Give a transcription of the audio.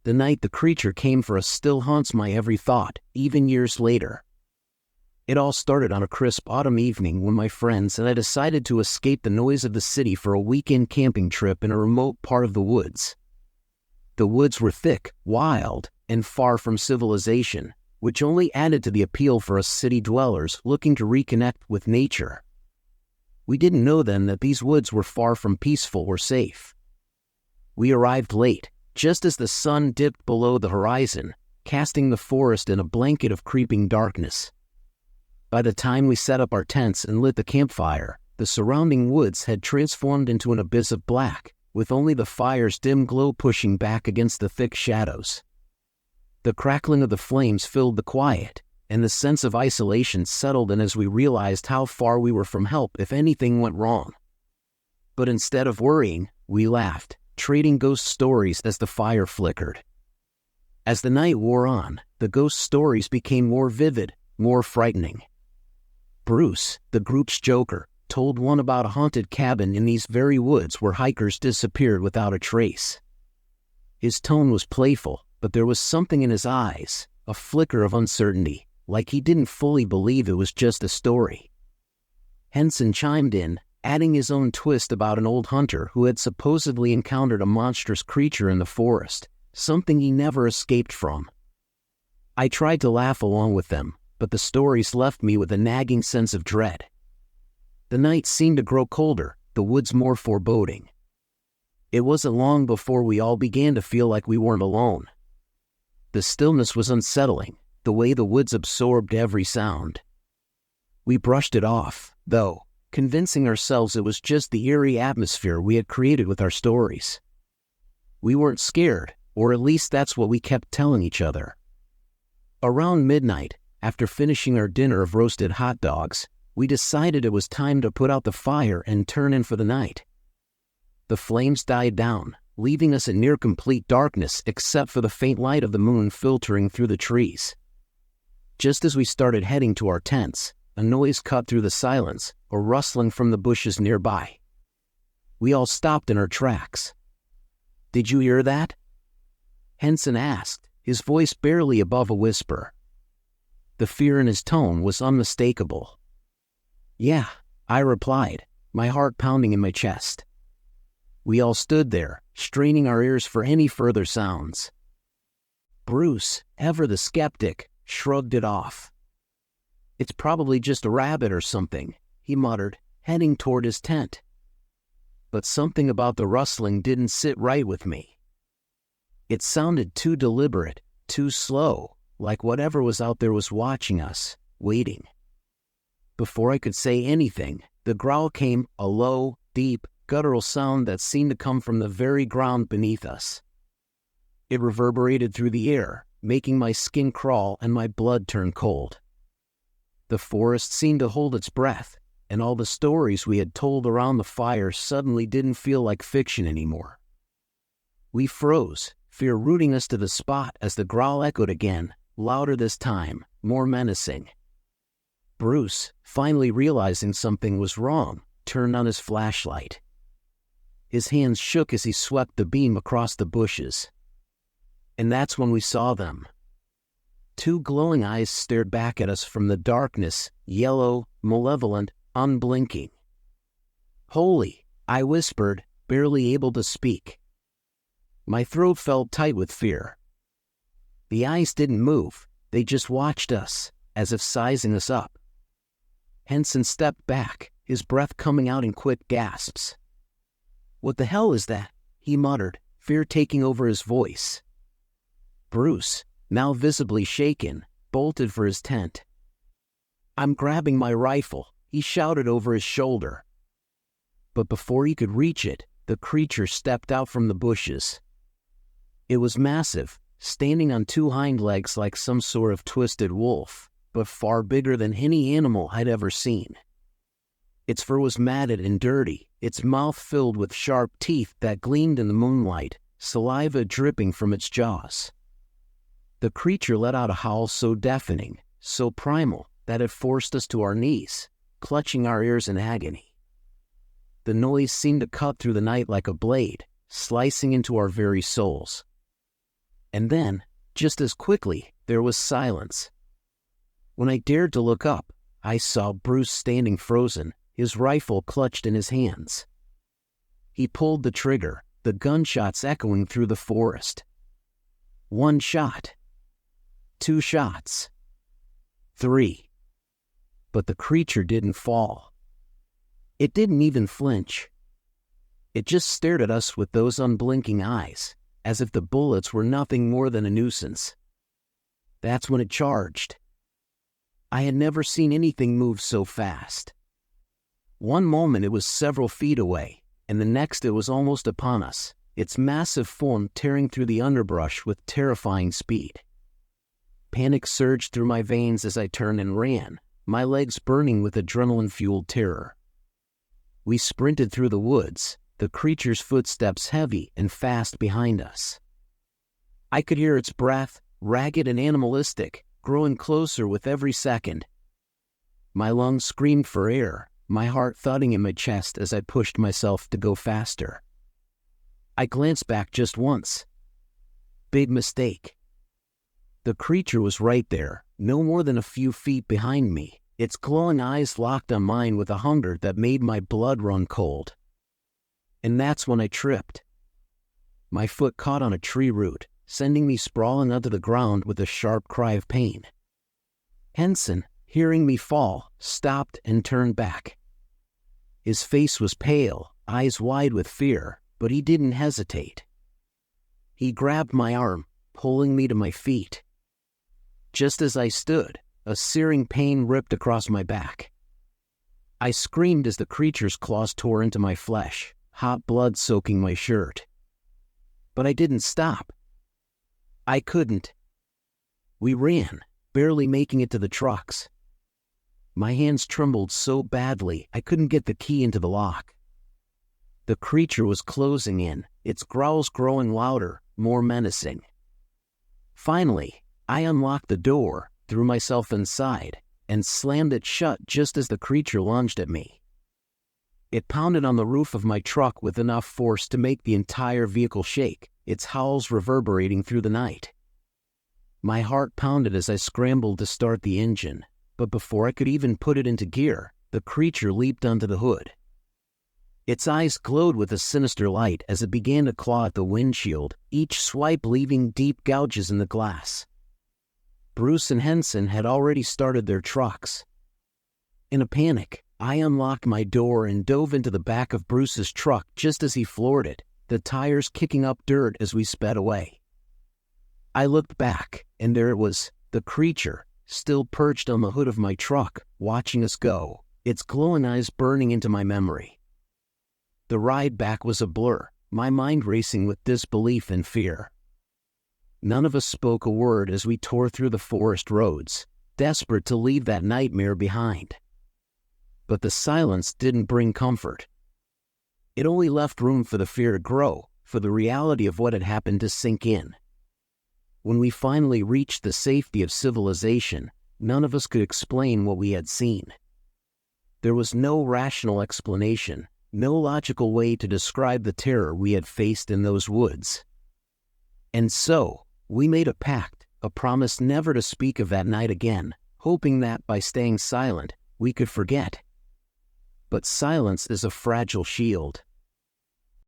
The night the creature came for us still haunts my every thought, even years later. It all started on a crisp autumn evening when my friends and I decided to escape the noise of the city for a weekend camping trip in a remote part of the woods. The woods were thick, wild, and far from civilization, which only added to the appeal for us city dwellers looking to reconnect with nature. We didn't know then that these woods were far from peaceful or safe. We arrived late, just as the sun dipped below the horizon, casting the forest in a blanket of creeping darkness. By the time we set up our tents and lit the campfire, the surrounding woods had transformed into an abyss of black, with only the fire's dim glow pushing back against the thick shadows. The crackling of the flames filled the quiet, and the sense of isolation settled in as we realized how far we were from help if anything went wrong. But instead of worrying, we laughed, trading ghost stories as the fire flickered. As the night wore on, the ghost stories became more vivid, more frightening. Bruce, the group's joker, told one about a haunted cabin in these very woods where hikers disappeared without a trace. His tone was playful, but there was something in his eyes, a flicker of uncertainty, like he didn't fully believe it was just a story. Henson chimed in, adding his own twist about an old hunter who had supposedly encountered a monstrous creature in the forest, something he never escaped from. I tried to laugh along with them, but the stories left me with a nagging sense of dread. The night seemed to grow colder, the woods more foreboding. It wasn't long before we all began to feel like we weren't alone. The stillness was unsettling, the way the woods absorbed every sound. We brushed it off, though, convincing ourselves it was just the eerie atmosphere we had created with our stories. We weren't scared, or at least that's what we kept telling each other. Around midnight, after finishing our dinner of roasted hot dogs, we decided it was time to put out the fire and turn in for the night. The flames died down, leaving us in near complete darkness except for the faint light of the moon filtering through the trees. Just as we started heading to our tents, a noise cut through the silence, a rustling from the bushes nearby. We all stopped in our tracks. "Did you hear that?" Henson asked, his voice barely above a whisper. The fear in his tone was unmistakable. "Yeah," I replied, my heart pounding in my chest. We all stood there, straining our ears for any further sounds. Bruce, ever the skeptic, shrugged it off. "It's probably just a rabbit or something," he muttered, heading toward his tent. But something about the rustling didn't sit right with me. It sounded too deliberate, too slow, like whatever was out there was watching us, waiting. Before I could say anything, the growl came, a low, deep, guttural sound that seemed to come from the very ground beneath us. It reverberated through the air, making my skin crawl and my blood turn cold. The forest seemed to hold its breath, and all the stories we had told around the fire suddenly didn't feel like fiction anymore. We froze, fear rooting us to the spot as the growl echoed again, louder this time, more menacing. Bruce, finally realizing something was wrong, turned on his flashlight. His hands shook as he swept the beam across the bushes. And that's when we saw them. Two glowing eyes stared back at us from the darkness, yellow, malevolent, unblinking. "Holy," I whispered, barely able to speak. My throat felt tight with fear. The eyes didn't move, they just watched us, as if sizing us up. Henson stepped back, his breath coming out in quick gasps. "What the hell is that?" he muttered, fear taking over his voice. Bruce, now visibly shaken, bolted for his tent. "I'm grabbing my rifle," he shouted over his shoulder. But before he could reach it, the creature stepped out from the bushes. It was massive, standing on two hind legs like some sort of twisted wolf, but far bigger than any animal I'd ever seen. Its fur was matted and dirty, its mouth filled with sharp teeth that gleamed in the moonlight, saliva dripping from its jaws. The creature let out a howl so deafening, so primal, that it forced us to our knees, clutching our ears in agony. The noise seemed to cut through the night like a blade, slicing into our very souls. And then, just as quickly, there was silence. When I dared to look up, I saw Bruce standing frozen, his rifle clutched in his hands. He pulled the trigger, the gunshots echoing through the forest. 1 shot. 2 shots. 3. But the creature didn't fall. It didn't even flinch. It just stared at us with those unblinking eyes, as if the bullets were nothing more than a nuisance. That's when it charged. I had never seen anything move so fast. One moment it was several feet away, and the next it was almost upon us, its massive form tearing through the underbrush with terrifying speed. Panic surged through my veins as I turned and ran, my legs burning with adrenaline-fueled terror. We sprinted through the woods, the creature's footsteps heavy and fast behind us. I could hear its breath, ragged and animalistic, growing closer with every second. My lungs screamed for air, my heart thudding in my chest as I pushed myself to go faster. I glanced back just once. Big mistake. The creature was right there, no more than a few feet behind me, its glowing eyes locked on mine with a hunger that made my blood run cold. And that's when I tripped. My foot caught on a tree root, sending me sprawling onto the ground with a sharp cry of pain. Henson, hearing me fall, stopped and turned back. His face was pale, eyes wide with fear, but he didn't hesitate. He grabbed my arm, pulling me to my feet. Just as I stood, a searing pain ripped across my back. I screamed as the creature's claws tore into my flesh, hot blood soaking my shirt. But I didn't stop. I couldn't. We ran, barely making it to the trucks. My hands trembled so badly I couldn't get the key into the lock. The creature was closing in, its growls growing louder, more menacing. Finally, I unlocked the door, threw myself inside, and slammed it shut just as the creature lunged at me. It pounded on the roof of my truck with enough force to make the entire vehicle shake, its howls reverberating through the night. My heart pounded as I scrambled to start the engine, but before I could even put it into gear, the creature leaped onto the hood. Its eyes glowed with a sinister light as it began to claw at the windshield, each swipe leaving deep gouges in the glass. Bruce and Henson had already started their trucks. In a panic, I unlocked my door and dove into the back of Bruce's truck just as he floored it, the tires kicking up dirt as we sped away. I looked back, and there it was, the creature, still perched on the hood of my truck, watching us go, its glowing eyes burning into my memory. The ride back was a blur, my mind racing with disbelief and fear. None of us spoke a word as we tore through the forest roads, desperate to leave that nightmare behind. But the silence didn't bring comfort. It only left room for the fear to grow, for the reality of what had happened to sink in. When we finally reached the safety of civilization, none of us could explain what we had seen. There was no rational explanation, no logical way to describe the terror we had faced in those woods. And so, we made a pact, a promise never to speak of that night again, hoping that by staying silent, we could forget. But silence is a fragile shield.